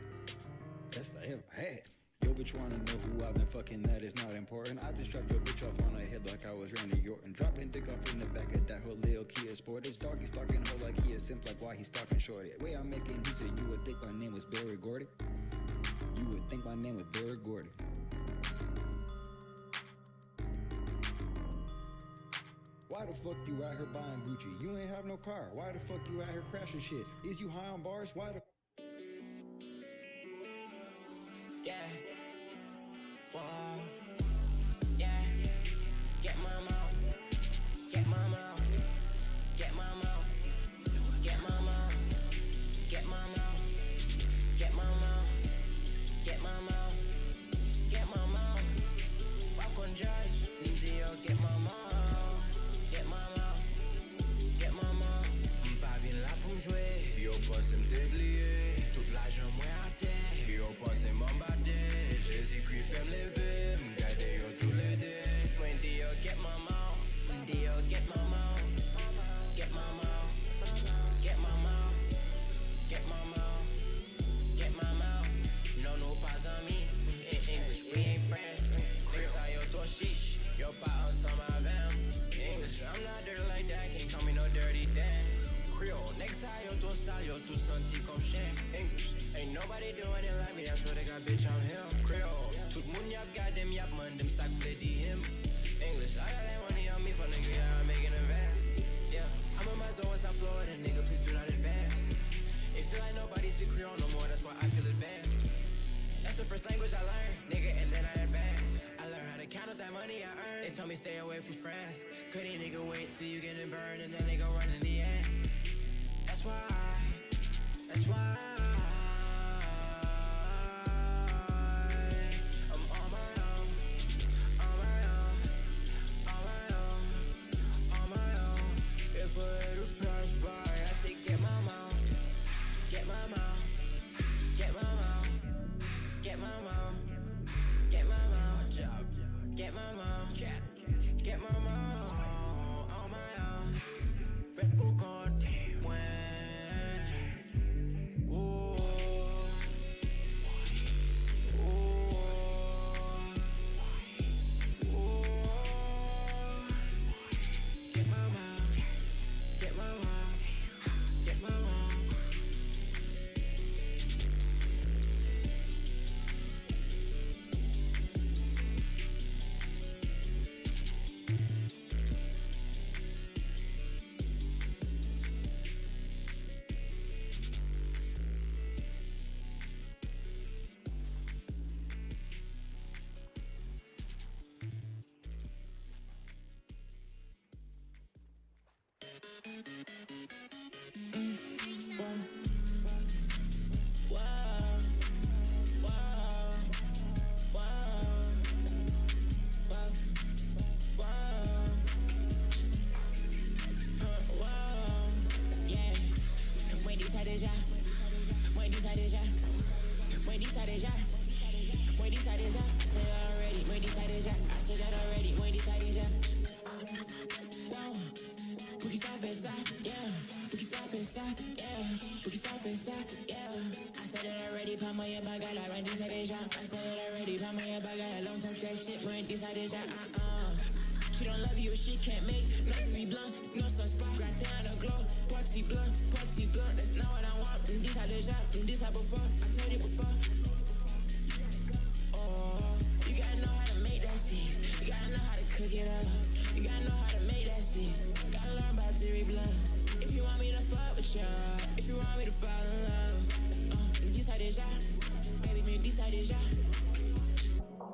Speaker 21: Best I ever had. Yo, bitch wanna know who I've been fucking, that is not important. I just dropped your bitch off on her head like I was Randy Orton. Dropping dick off in the back of that whole little Kia Sport. This doggy stalking hoe like he a simp, like why he stalking shorty. Way I'm making, he said you would think my name was Barry Gordy. You would think my name was Barry Gordy. Why the fuck you out here buying Gucci? You ain't have no car. Why the fuck you out here crashing shit? Is you high on bars? Why the...
Speaker 1: Yeah. Whoa. Yeah. Get my mouth. Get my mouth. Get my mouth. Get my mouth. Get my mouth. Get my mouth. Get my mouth. Get my mouth. Walk on jazz. Nzio, get my mouth. Get my mouth. Get my mouth. M'pas vin là pour jouer. Yo pas me t'oublier. Tout l'argent moi à terre. Yo pas m'embarder. Jésus-Christ fait me lever. M'garder yo tous les deux. When Dio get my mouth. Dio get my mouth. Get my mouth. Get my mouth. Get my mouth. Get my mouth. No, no pas amis. In English, we ain't friends. Next time yo to shish. Yo pas ensemble avec. English, I'm not dirty like that. Can't call me no dirty Dan. Creole, next time yo to sale, yo tout senti comme chien. English, ain't nobody doing it like me. That's what they got, bitch, I'm him. Creole, tout moun yap goddamn yap man, them sac play him. English, I got that money on me for nigga, yeah, I'm making advance. Yeah, I'm on my zone, I'm Florida, nigga, please do not advance. It feel like nobody speak Creole no more, that's why I feel advanced. That's the first language I learned, nigga, and then I advanced. I learned how to count up that money I earned. They told me stay away from France. Couldn't nigga wait till you getting burned and then they gon' run in the end. That's why I'm on my own, on my own, on my own, on my own. If I had a price buy, I say get my mouth, get my mouth, get my mouth, get my mouth, get my mouth, get my mouth, get my mouth, on my own. Red Bull gone, when get my mouth, get my mouth, get my mouth. She don't love you if she can't make nothing be blunt, no sunspot, grab down a glow, party blunt, that's not what I want. This how déjà, this how before, I told you before. Oh, you gotta know how to me to fall in love. This how déjà, baby, me this how déjà.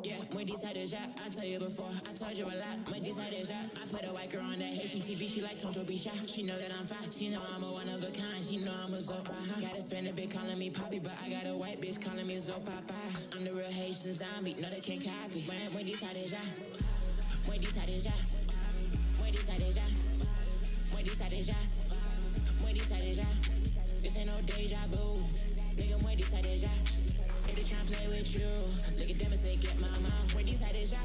Speaker 1: Yeah, when this how déjà, I told you before, I told you a lot. When this how déjà, I put a white girl on that Haitian TV. She like Tonto Bisha. She know that I'm fine. She know I'm a one of a kind. She know I'm a Zo. Gotta spend a bit calling me Poppy, but I got a white bitch calling me Zo Papa. I'm the real Haitian zombie. No, they can't copy. When this how déjà, when this how déjà, when this how déjà, when this how déjà, when this how déjà. This ain't no deja vu. Nigga, when this how déjà. If they tryna play with you, look at them and say, get my mouth. When this how déjà.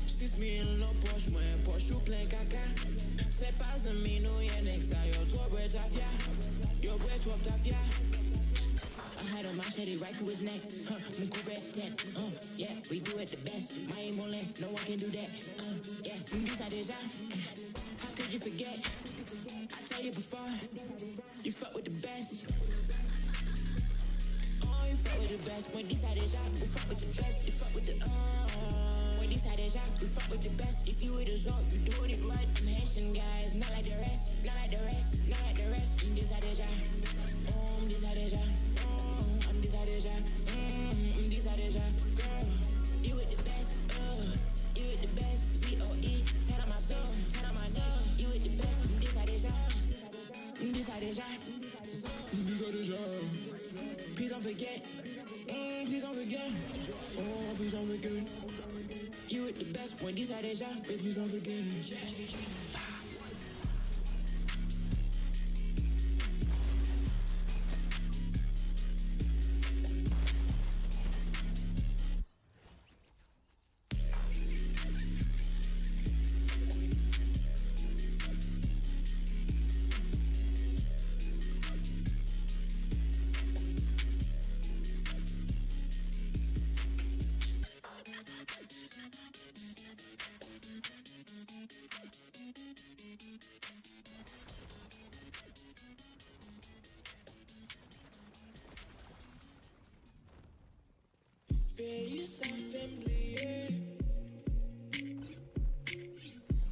Speaker 1: 6 million no Porsche, moi un Porsche ou plein caca. C'est pas un minou, y'a next à yo, toi bread ta fia. Yo bread toi ta fia. I had a machete right to his neck. Mon coupe tête. Yeah, we do it the best. My aim on left, no one can do that. Yeah, this how déjà. How could you forget? I told you before, you fuck with the best. Oh, you fuck with the best. When this how déjà, we fuck with the best. You fuck with the When this how déjà, we fuck with the best. If you with a zone, you doing it right. I'm Haitian guys, not like the rest, not like the rest, not like the rest. This how déjà, this how déjà, I'm this how déjà, this how déjà, girl. You with the best, you with the best. ZOE, tell on my soul, tell on my soul. You with the best, this how déjà, this how déjà, this how déjà. Please don't forget, please don't forget, oh please don't forget. You with the best when this how déjà, baby please don't forget. Pays ça fait m'oublier.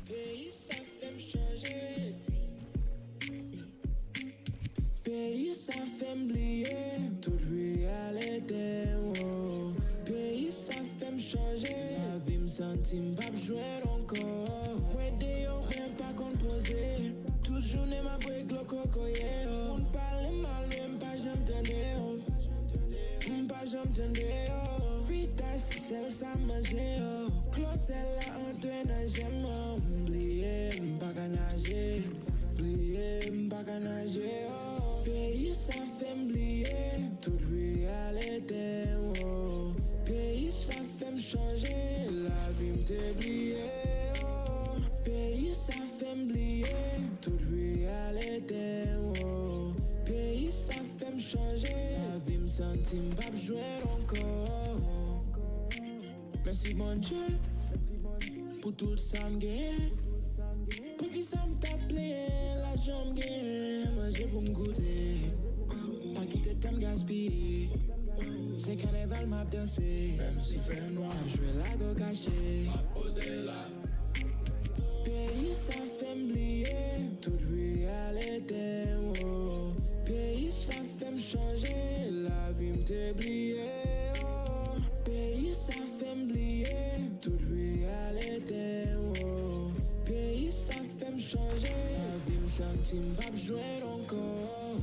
Speaker 1: Pays ça fait me changer. Pays ça fait m'oublier. Toute réalité, oh. Pays ça fait me changer. La vie me sentit pas jouer encore. Ouais, d'ailleurs, même pas composé. Toute journée m'a pris le coco, yeah. On parle mal, même pas j'entendais. Pas j'entendais. Fritas, celle ça manger, close celle là entre nager, oublier, m'pas qu'à nager, oublier, m'pas qu'à nager, pays ça fait m'oublier, toute réalité, pays ça fait m'changer, la vie m'oublier, pays ça fait m'oublier, toute réalité, pays ça fait m'changer, la vie m'sentit m'pas jouer encore. Merci bon Dieu pour tout ça m'gagne. Pour qui ça m'tape la jambe gagne. Manger pour m'goûter. Pas quitter temps gaspiller. C'est carnaval m'a dansé. Même si fait noir, jouer la go caché. Posé là. Pays ça fait m'oublier. Toute réalité, oh. Pays ça fait m'changer. La vie m'oublier. Pays ça fait m'oublier, toute réalité, oh. Pays ça fait m'changer, la vie me sentit pas jouer encore.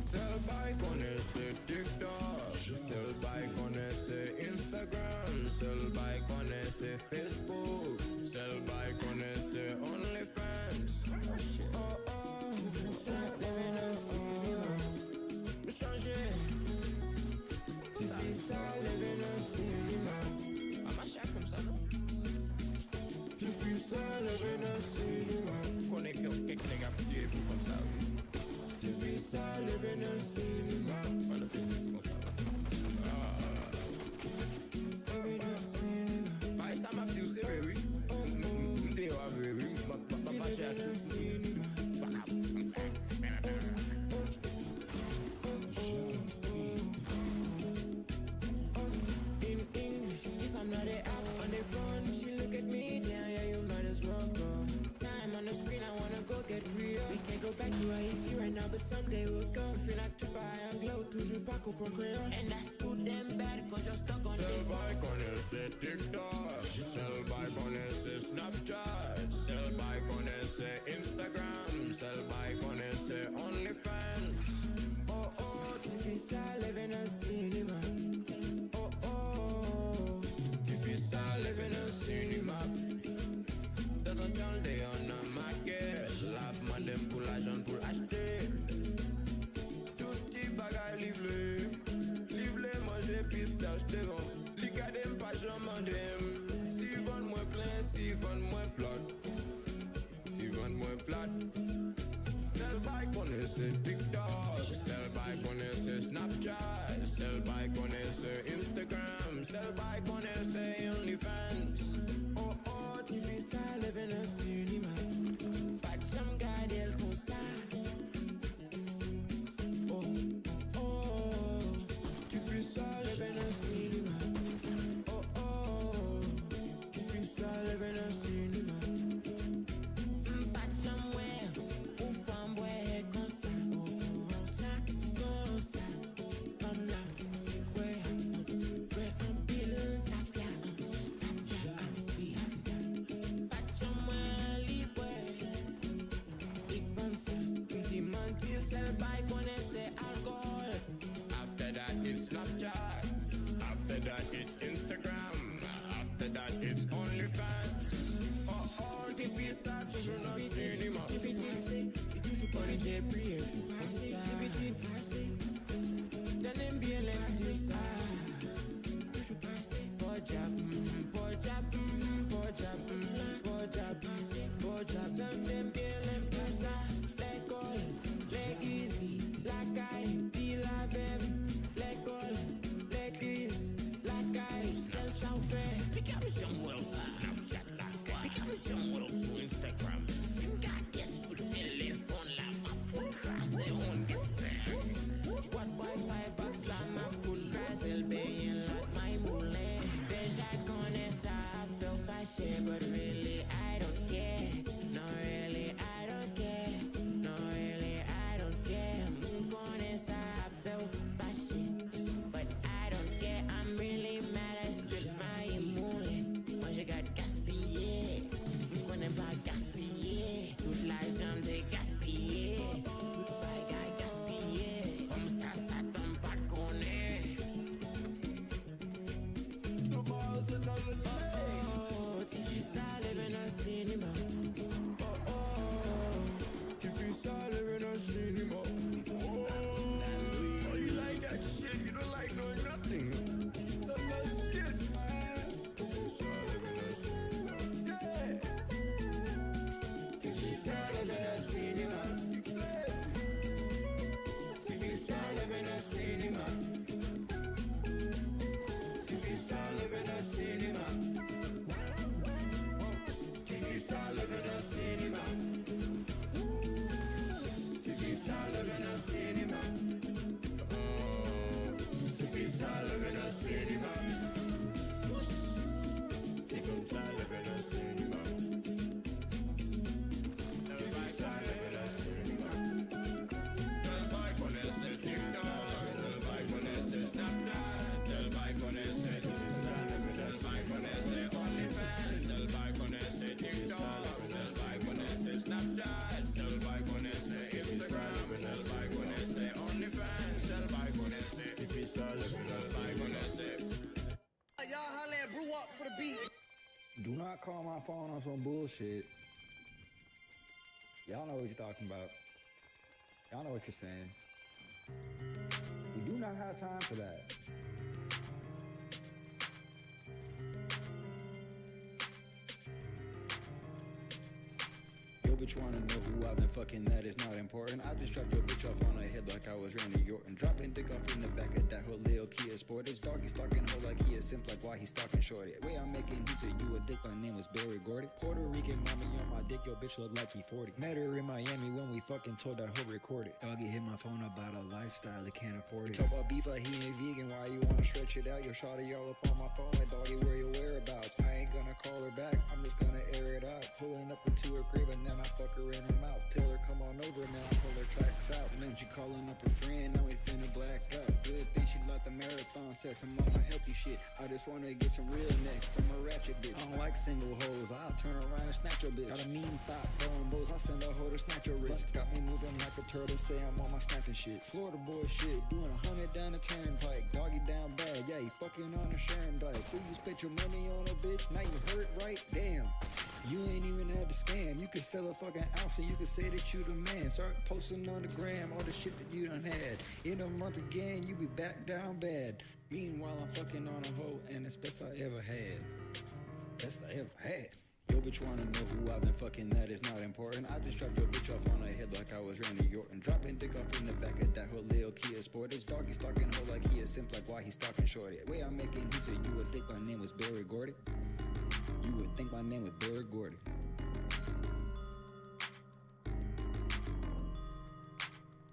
Speaker 1: Sell bike on ese TikTok, sell bike on ese Instagram, sell bike on ese Facebook, sell bike on ese OnlyFans. Oh oh, living in cinema, changer. Tu vis ça, living in cinema. I'm a chef comme ça, non? Tu vis ça, living in cinema. Connais quelques nègres petits pour comme ça, oui. Tu vis ça, living in cinema. On a business comme ça. Living in cinema. Bah, ça m'a dit aussi, oui. T'es à oui. Papa, j'ai à tout cinema. In English, if I'm not the app on the phone, she look at me, yeah, you might as well go. Time on the screen, I wanna go get real. We can't go back to Haiti right now, but someday we'll go. Feel like to buy a glow, toujours pas comprendre créole. And that's too damn bad, cause you're stuck on
Speaker 4: Sell bike on ese TikTok, sell bike on ese Snapchat, sell bike on ese Instagram, sell bike on ese OnlyFans.
Speaker 1: Oh oh, tu vis ça, living in cinema. Oh oh, tu vis ça, living in cinema. Dans un temps de on a marqué, la demande pour l'argent pour acheter. Tout petit bagage livré, manger pistache devant. Li gade m'pas jamais dem. Si vend moins plein, si vend moins plat. Si vend moins plat. Sell bike on ese TikTok, sell bike on ese Snapchat, sell bike on ese Instagram, sell bike on ese OnlyFans. Oh oh, tu vis ça, living in cinema. Pas de chambre garder comme ça. Oh oh, tu vis ça, living in cinema. Oh oh, tu vis ça, living in cinema. Pas de chambre sell bike on ese alcohol. After that it's Snapchat. After that it's Instagram. After that it's OnlyFans. Oh oh, tu fais ça toujours dans le cinéma. Tu fais toujours pas les prières, tu fais ça. T'aimes bien les petits ça. Toujours passer. Pojab. T'aimes bien les petits ça. L'école. L'église, la caille, dit la même. L'école, l'église, la caille, c'est ça on fait. Pick up somewhere sur Snapchat, la caille. Pick up somewhere sur Instagram. Si m'gardez sur le téléphone, là, ma fout crasée, on défait. What Wi-Fi box, là, ma fout crasée, elle paye là, my moulin. Déjà connais ça, I feel fâché, but really I don't care. No, really I don't care. No, really I don't care. Connais I feel fâché, but I don't care. I'm really mad, I spit my moulin. Moi je garde gaspillé, connais pas gaspillé. Toute l'argent de gaspillé, tout bagage gaspillé. Comme ça tombe pas de connaître. Oh, tu vis ça, living in cinema. Oh oh, tu vis ça, living in cinema. Oh, you like that shit? You don't like knowing nothing. That's that shit, man. Tu vis ça, living in cinema. Yeah. Tu vis ça, living in cinema. Tu vis ça, living in cinema. Tu vis ça, living in cinema. Tu vis ça, living in cinema. Tu vis ça, living in cinema. Tu vis ça, living in cinema. Tu vis ça, living in cinema. Tu vis ça, living in cinema. Del bike on ese TikTok, del bike on ese Snapchat, del bike on ese del bike on ese OnlyFans, del bike on ese TikTok, del bike on ese Snapchat, del bike on ese Instagram.
Speaker 4: happiness like when they say OnlyFans, sell bike when they say if it's all happiness like when they say.
Speaker 10: Y'all holla at Bruwop for the beat.
Speaker 21: Do not call my phone on some bullshit. Y'all know what you're talking about. Y'all know what you're saying. We do not have time for that. Yo, bitch wanna know who I've been fucking, that is not important. I just dropped your bitch off on her head like I was Randy Orton. Dropping dick off in the back of that whole Lil Kia Sport. It's doggy stalking hoe like he is simp, like why he stalking shorty. Way I'm making, he said you a dick, my name was Barry Gordy. Puerto Rican mommy on my dick, your bitch look like he 40. Met her in Miami when we fucking told that hoe record it. Doggy hit my phone about a lifestyle, he can't afford it. Talk about beef like he ain't vegan, why you wanna stretch it out? Your shawty all up on my phone like doggy, where your whereabouts? I ain't gonna call her back, I'm just gonna air it out. Pulling up into her crib and then I fuck her in her mouth. Tell her come on over and then I pull her tracks out. And then she calling up her friend, now we finna black out. Good thing she like the marathon sex, I'm on my healthy shit. I just wanna get some real next from a ratchet bitch. I don't like single hoes, I'll turn around and snatch your bitch. Got a mean thought, throwing bows, I'll send a hoe to snatch your wrist. Got me moving like a turtle, say I'm on my snapping shit. Florida boy shit, doing 100 down the turnpike. Doggy down bad, yeah, he fucking on a Sharon bike. Who you spent your money on a bitch, now you hurt, right? Damn. You ain't even had to scam. You could sell a fucking ounce and you could say that you the man. Start posting on the gram all the shit that you done had. In a month again, you be back down bad. Meanwhile, I'm fucking on a hoe and it's best I ever had. Best I ever had. Yo, bitch wanna know who I've been fucking, that is not important. I just dropped your bitch off on her head like I was Randy Orton. Dropping dick off in the back of that whole Lil Kia Sport. It's doggy stalking hoe like he is simp, like why he stalking shorty. Way I'm making, he said you would think my name was Barry Gordy. You would think my name was Barry Gordy.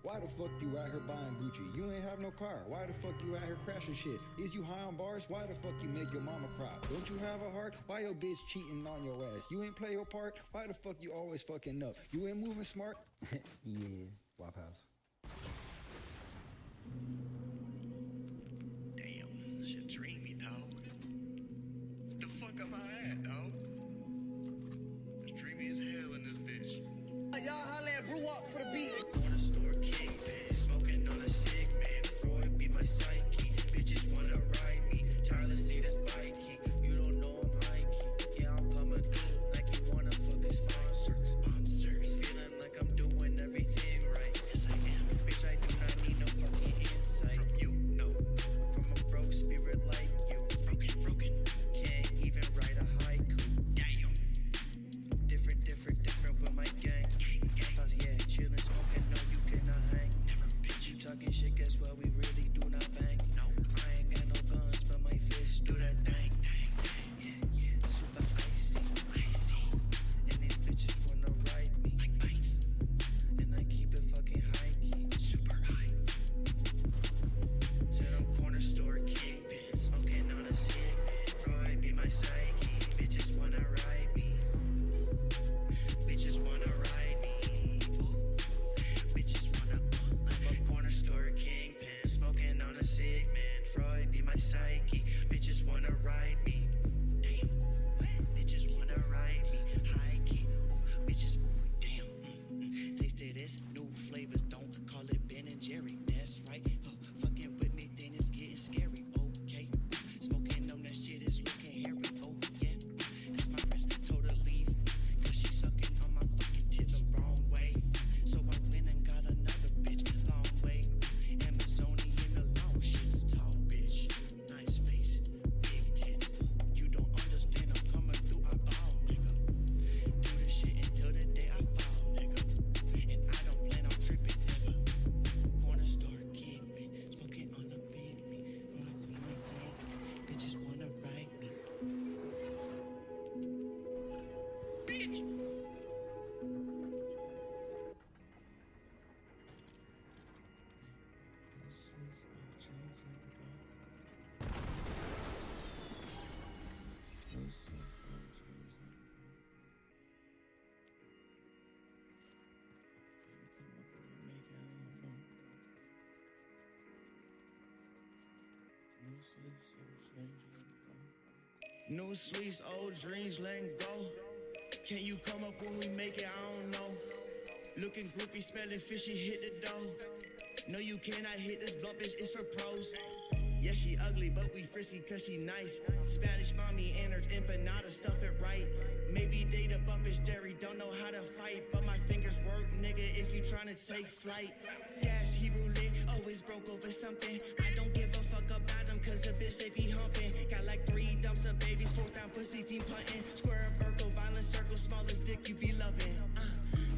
Speaker 21: Why the fuck you out here buying Gucci? You ain't have no car. Why the fuck you out here crashing shit? Is you high on bars? Why the fuck you make your mama cry? Don't you have a heart? Why your bitch cheating on your ass? You ain't play your part? Why the fuck you always fucking up? You ain't moving smart? Yeah, Wop House.
Speaker 22: Damn, shit dreamy, dog. The fuck am I at, dog? It's dreamy as hell in this bitch.
Speaker 10: Y'all holla at Bruwop for the beat.
Speaker 22: Corner store kingpin, smoking on a sick man. Freud be my psyche. Bitches wanna ride me. Tyler see this bikey. You don't know I'm high key. Yeah, I'm coming through like you wanna fucking sponsor. Feeling like I'm doing everything right. Yes, I am. Bitch, I do not need no fucking insight. From you, no. From a broke spirit like you. Broken. Can't even write a haiku. Damn. Different with my gang. Cause yeah, chillin', smoking, no, you cannot hang. Bitch, you talking shit, guess what? We really do not bang. No, I ain't got no guns, but my fists do that thing. Yeah, super icy. And these bitches wanna ride me. Like bikes. And I keep it fucking high key. Super high. Said I'm corner store kingpin, smoking on a cig. Freud be my psyche. Bitches wanna ride me. Bitches wanna ride me. Bitches wanna. I'm a corner store kingpin, smoking on a cig man. Freud be my psyche. Bitches wanna ride me. Damn. Bitches wanna ride me. High key. Bitches. Damn. Tasted this new flavors. Don't call it Ben and Jerry. That's right. Fucking with me, then it's getting scary. Okay. Smoking on that shit is looking hairy. Oh yeah. Cause my wrist told her leave. Cause she sucking on my fucking tips the wrong way. So I went and got another bitch. Long way. Amazonian alone. Shit's tall bitch. Nice face. Big tits. You don't understand. I'm coming through. I ball, nigga. Do this shit until the day I fall, nigga. And I don't plan on tripping ever. Corner store kingpin. Smoking on the feed me. Bitches wanna ride me. Bitch! New sweets, old dreams, letting go. Can you come up when we make it? I don't know. Looking groupie, smelling fishy, hit the dough. No, you cannot hit this blunt, bitch, it's for pros. Yeah, she ugly, but we frisky cause she nice. Spanish mommy and her empanada, stuff it right. Maybe date a buppish dairy, don't know how to fight. But my fingers work, nigga, if you tryna take flight. Gas, Hebrew lit, always broke over something. I don't give a fuck about them cause the bitch they be humping. Got like 3 dumps of babies, 4th down pussy, team punting. Square up, Urkel, violent circle, smallest dick you be loving.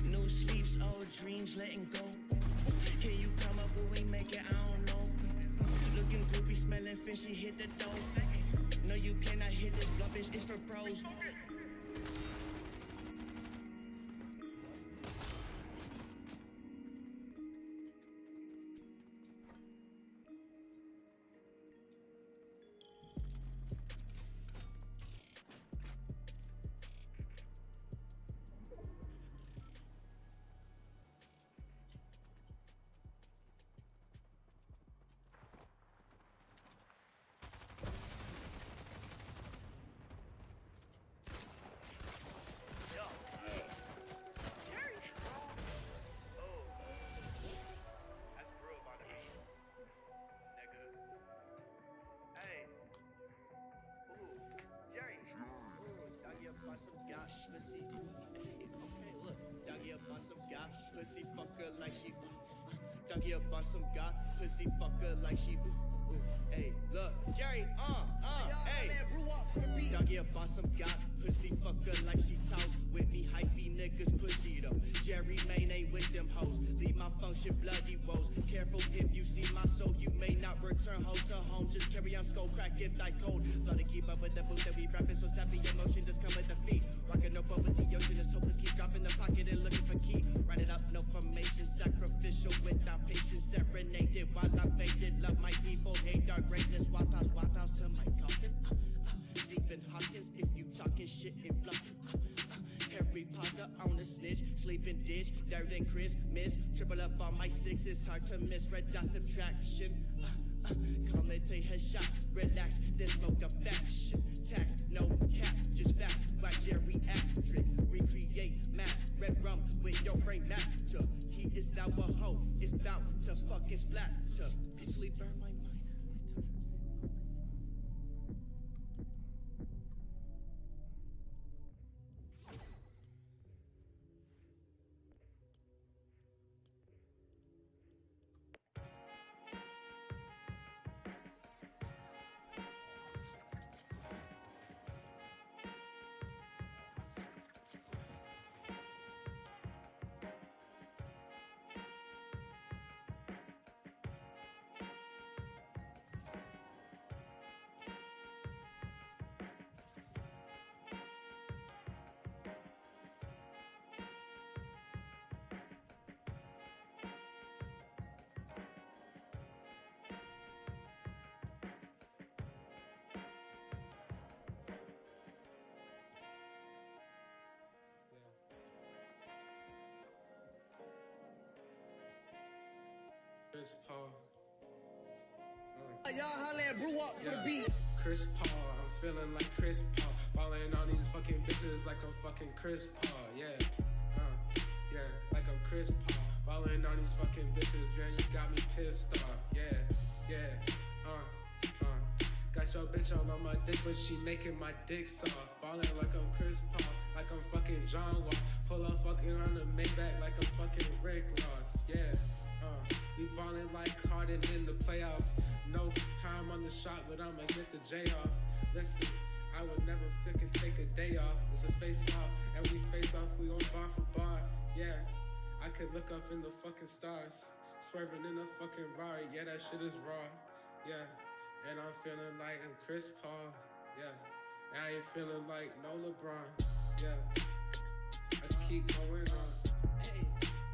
Speaker 22: No sleeps, old dreams, letting go. Can you come up when we make it? I don't know. Looking groupie, smelling fishy, hit the dough. No, you cannot hit this blunt, bitch, it's for pros. Pussy fucker like she doggy up on some god, pussy fucker like she hey, look, Jerry, hey, doggy up on some god, pussy fucker like she toss with me, hyphy niggas pussy though. Jerry Main ain't with them hoes, leave my function bloody woes. Careful if you see my soul, you may not return home to home. Just carry on skull crack if I cold. Flow to keep up with the boot that we rapping, so sappy emotion just come with the feet. Rocking up over the ocean, it's hopeless, keep dropping the pocket and looking for key. Run it up, no formation, sacrificial without patience, serenaded while I faded. Love my people, hate our greatness, wop house to my coffin. Stephen Hawkins, if you talking shit, it bluffing. Harry Potter on a snitch, sleeping ditch, Darren and Chris miss. Triple up on my 6, it's hard to miss. Red dot subtraction. Commentate headshot, relax, then smoke a faction. Tax, no cap, just facts. Why geriatric, recreate mass. Red rum with your brain matter. He is now a hoe, it's bout to fucking splatter. Peacefully burn my mind.
Speaker 5: Chris Paul.
Speaker 10: Y'all holla at Bruwop for the beat.
Speaker 5: Chris Paul, I'm feeling like Chris Paul. Balling on these fucking bitches like I'm fucking Chris Paul. Yeah, yeah, like I'm Chris Paul. Balling on these fucking bitches, man, you got me pissed off. Yeah, got your bitch all on my dick, but she making my dick soft. Balling like I'm Chris Paul, like I'm fucking John Wall. Pull up fucking on the Maybach like I'm fucking Rick Ross. Yeah. We ballin' like Harden in the playoffs. No time on the shot, but I'ma get the J off. Listen, I would never fucking take a day off. It's a face off, and we face off, we on bar for bar. Yeah, I could look up in the fucking stars. Swerving in a fucking Rari, yeah, that shit is raw. Yeah, and I'm feeling like I'm Chris Paul. Yeah, and I ain't feeling like no LeBron. Yeah, let's keep going on.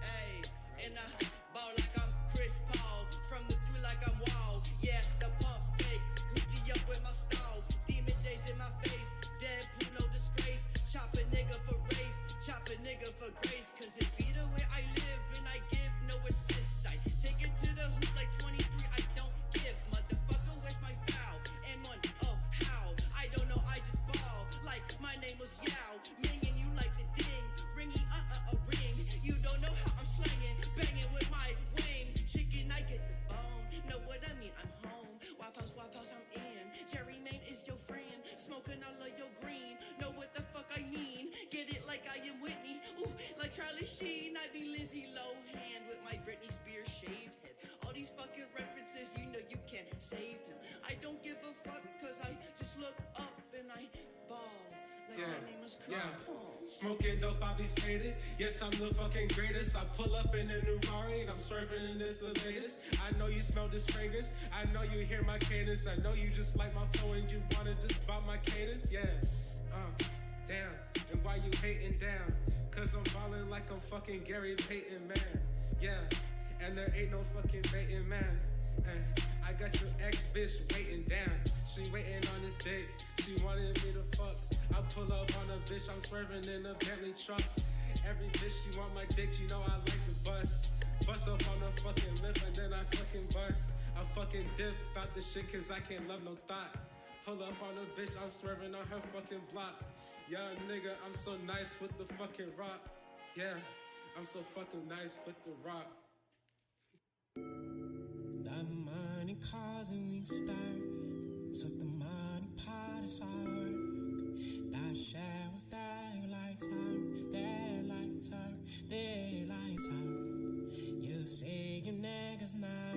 Speaker 22: Hey, and I ball like I'm Chris Paul, from the 3 like I'm Wall. Yeah, the pump fake, hoopty up with my stall. Demon days in my face, Deadpool no disgrace. Chop a nigga for race, chop a nigga for grace. Cause it be the way I live and I give no assist. I take it to the hoop like 23, I don't give. Motherfucker, where's my foul? And one, oh how? I don't know, I just ball like my name was Yao. Minging you like the ding, ringy a ring. Charlie Sheen, I be Lizzie Lohan with my Britney Spears shaved head. All these fucking references, you know you can't save him. I don't give a fuck, cause I just look up and I ball. Like my name was Chris Paul.
Speaker 5: Smoking dope, I be faded. Yes, I'm the fucking greatest. I pull up in a new Rari and I'm swerving and it's the latest. I know you smell this fragrance. I know you hear my cadence. I know you just like my flow and you wanna just bop my cadence. Yeah, damn. And why you hating down? Cause I'm falling like I'm fucking Gary Payton, man. Yeah, and there ain't no fucking baiting, man. I got your ex-bitch waiting down. She waiting on this dick. She wanted me to fuck. I pull up on a bitch. I'm swerving in a Bentley truck. Every bitch, she want my dick. You know I like to bust. Bust up on her fucking lip and then I fucking bust. I fucking dip out the shit cause I can't love no thought. Pull up on a bitch. I'm swerving on her fucking block. Young nigga, I'm so nice with the fucking rock. Yeah, I'm so fucking nice with the rock.
Speaker 1: The money causing we start, so the money part is our work. That shadows, that lights out, that lights out, that lights out. You say you niggas not